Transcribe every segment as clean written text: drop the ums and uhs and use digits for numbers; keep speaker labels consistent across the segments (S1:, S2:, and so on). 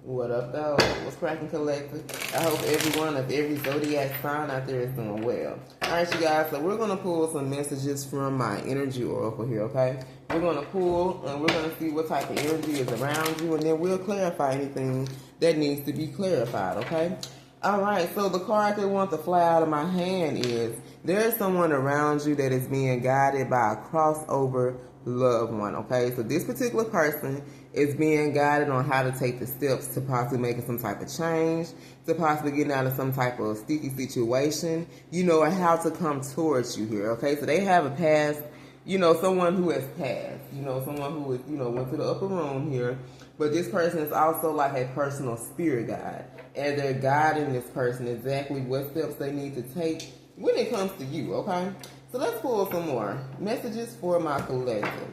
S1: What up, though? What's cracking, collective? I hope everyone of every zodiac sign out there is doing well. Alright, you guys, so we're going to pull some messages from my energy oracle here, okay? We're going to pull, and we're going to see what type of energy is around you, and then we'll clarify anything that needs to be clarified, okay? Alright, so the card that wants to fly out of my hand is, there's someone around you that is being guided by a crossover loved one, okay? So this particular person is being guided on how to take the steps to possibly making some type of change, to possibly getting out of some type of sticky situation, you know, and how to come towards you here, okay? So they have a past, you know, someone who has passed, you know, someone who is, you know, went to the upper room here, but this person is also like a personal spirit guide, and they're guiding this person exactly what steps they need to take when it comes to you, okay? So let's pull some more messages for my collective.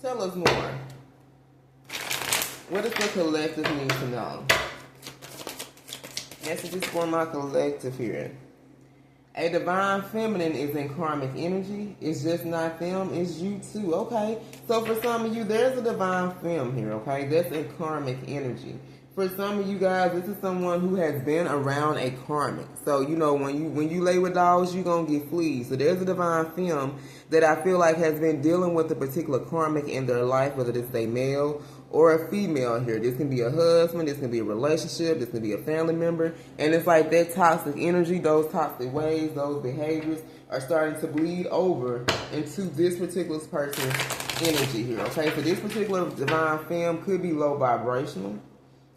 S1: Tell us more. What does the collective need to know? Messages for my collective here. A divine feminine is in karmic energy. It's just not them, it's you too, okay? So for some of you, there's a divine femme here, okay? That's in karmic energy. For some of you guys, this is someone who has been around a karmic. So, you know, when you lay with dogs, you're going to get fleas. So there's a divine femme that I feel like has been dealing with a particular karmic in their life, whether it's a male or a female here. This can be a husband, this can be a relationship, this can be a family member. And it's like that toxic energy, those toxic ways, those behaviors are starting to bleed over into this particular person's energy here, okay? So this particular divine femme could be low vibrational.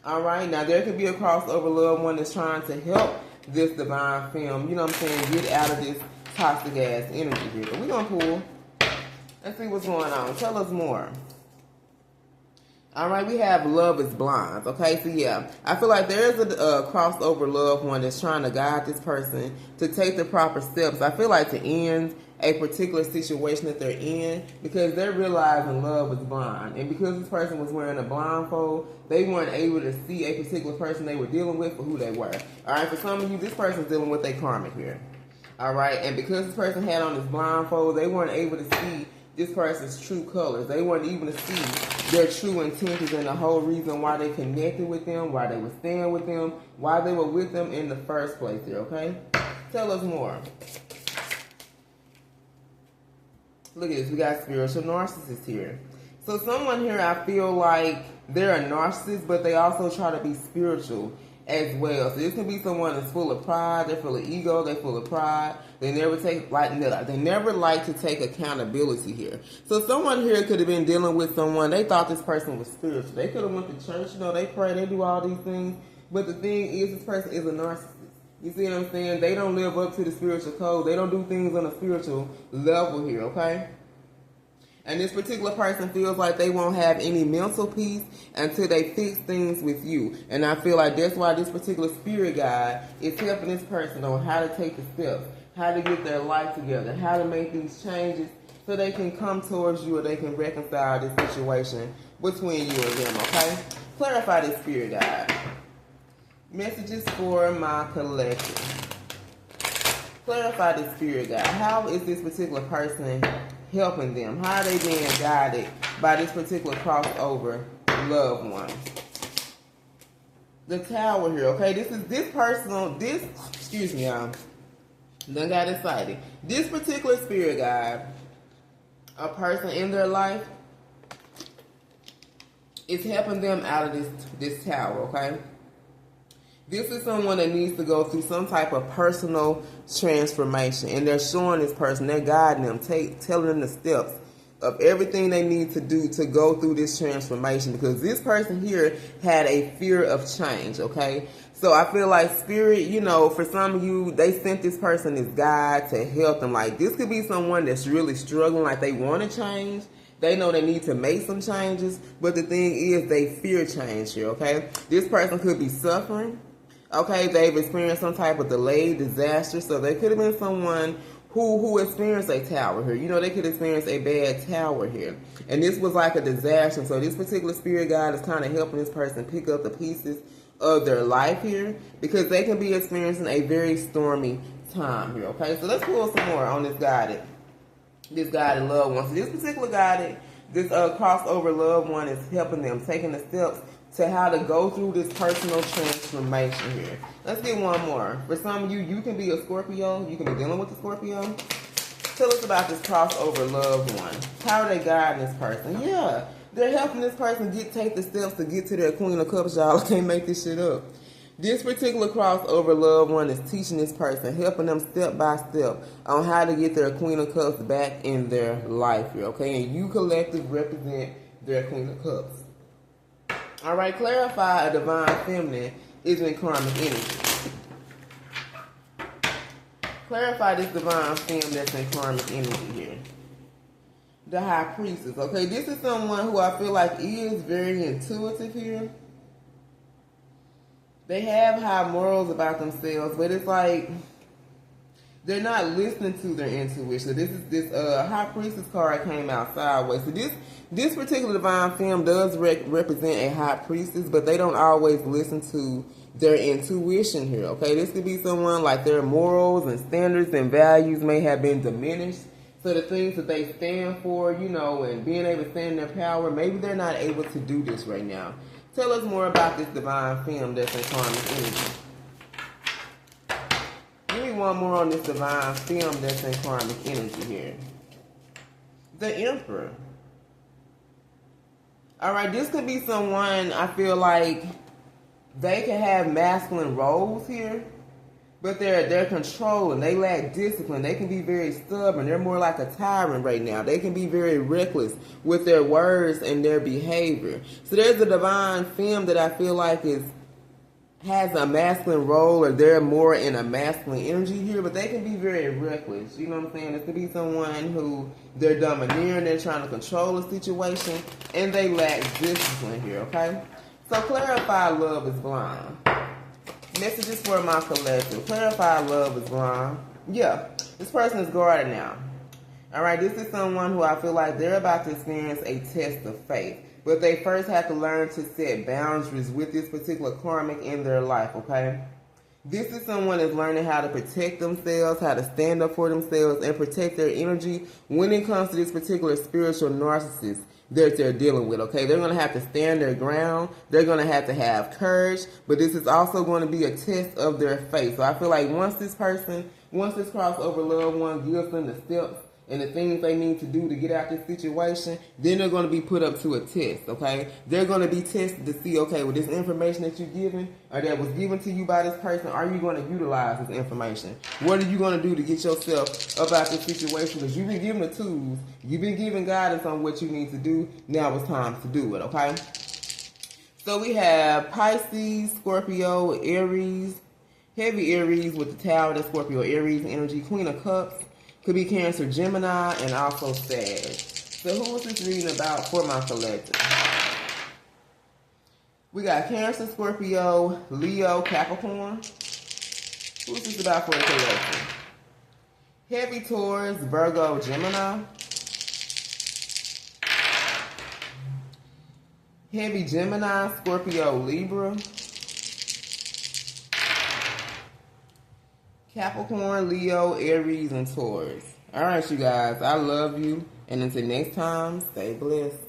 S1: All right, now there could be a crossover loved one that's trying to help this divine femme, you know what I'm saying, get out of this toxic ass energy here. But we're going to pull. Let's see what's going on. Tell us more. All right, we have love is blind. Okay, so yeah, I feel like there's a crossover loved one that's trying to guide this person to take the proper steps. I feel like to end a particular situation that they're in because they're realizing love is blind. And because this person was wearing a blindfold, they weren't able to see a particular person they were dealing with for who they were. All right, for some of you, this person's dealing with a karmic here. All right, and because this person had on this blindfold, they weren't able to see this person's true colors. They weren't even to see their true intentions and the whole reason why they connected with them, why they were staying with them, why they were with them in the first place here, okay? Tell us more. Look at this. We got spiritual narcissists here. So someone here, I feel like they're a narcissist, but they also try to be spiritual as well. So this can be someone that's full of pride, they're full of ego, they're full of pride. They never like to take accountability here. So someone here could have been dealing with someone, they thought this person was spiritual. They could have went to church, you know, they pray, they do all these things. But the thing is, this person is a narcissist. You see what I'm saying? They don't live up to the spiritual code. They don't do things on a spiritual level here, okay? And this particular person feels like they won't have any mental peace until they fix things with you. And I feel like that's why this particular spirit guide is helping this person on how to take the steps, how to get their life together, how to make these changes so they can come towards you or they can reconcile this situation between you and them, okay? Clarify this spirit guide. Messages for my collective. Clarify this spirit guide. How is this particular person helping them? How are they being guided by this particular crossover loved one? The Tower here, okay? Excuse me, y'all. Done got excited. This particular spirit guide, a person in their life, is helping them out of this tower, okay? This is someone that needs to go through some type of personal transformation. And they're showing this person, they're guiding them, telling them the steps of everything they need to do to go through this transformation. Because this person here had a fear of change, okay? So I feel like spirit, you know, for some of you, they sent this person this guide to help them. Like, this could be someone that's really struggling, like they want to change. They know they need to make some changes. But the thing is, they fear change here, okay? This person could be suffering. Okay, they've experienced some type of delayed disaster, so they could have been someone who experienced a tower here. You know, they could experience a bad tower here. And this was like a disaster, so this particular spirit guide is kind of helping this person pick up the pieces of their life here because they can be experiencing a very stormy time here, okay? So let's pull some more on this guided loved one. So this particular guided This crossover loved one is helping them, taking the steps to how to go through this personal transformation here. Let's get one more. For some of you, you can be a Scorpio. You can be dealing with a Scorpio. Tell us about this crossover loved one. How are they guiding this person? Yeah, they're helping this person take the steps to get to their Queen of Cups, y'all. I can't make this shit up. This particular crossover loved one is teaching this person, helping them step by step on how to get their Queen of Cups back in their life here, okay? And you collective represent their Queen of Cups. All right, clarify a divine feminine is in karmic energy. Clarify this divine femme that's in karmic energy here. The High Priestess, okay? This is someone who I feel like is very intuitive here. They have high morals about themselves, but it's like they're not listening to their intuition. This High Priestess card came out sideways. So this particular divine femme does represent a High Priestess, but they don't always listen to their intuition here, okay? This could be someone like their morals and standards and values may have been diminished. So the things that they stand for, you know, and being able to stand in their power, maybe they're not able to do this right now. Tell us more about this divine femme that's in karmic energy. Give me one more on this divine femme that's in karmic energy here. The Emperor. Alright, this could be someone, I feel like, they can have masculine roles here, but they're controlling. They lack discipline. They can be very stubborn. They're more like a tyrant right now. They can be very reckless with their words and their behavior. So there's a divine femme that I feel like has a masculine role, or they're more in a masculine energy here, but they can be very reckless. You know what I'm saying? It could be someone who they're domineering, they're trying to control a situation, and they lack discipline here, okay? So clarify love is blind. Messages for my collective. Clarify love is blind. Yeah, this person is guarded now. Alright, this is someone who I feel like they're about to experience a test of faith. But they first have to learn to set boundaries with this particular karmic in their life, okay? This is someone that's learning how to protect themselves, how to stand up for themselves, and protect their energy when it comes to this particular spiritual narcissist that they're dealing with, okay? They're going to have to stand their ground. They're going to have courage, but this is also going to be a test of their faith. So I feel like once this crossover loved one gives them the steps and the things they need to do to get out this situation, then they're going to be put up to a test, okay? They're going to be tested to see, okay, with this information that you're given, or that was given to you by this person, are you going to utilize this information? What are you going to do to get yourself up out this situation? Because you've been given the tools, you've been given guidance on what you need to do, now it's time to do it, okay? So we have Pisces, Scorpio, Aries, heavy Aries with the Tower, that's Scorpio, Aries energy, Queen of Cups. Could be Cancer, Gemini, and also Sag. So who is this reading about for my collective? We got Cancer, Scorpio, Leo, Capricorn. Who is this about for the collective? Heavy Taurus, Virgo, Gemini. Heavy Gemini, Scorpio, Libra. Capricorn, Leo, Aries, and Taurus. All right, you guys. I love you. And until next time, stay blessed.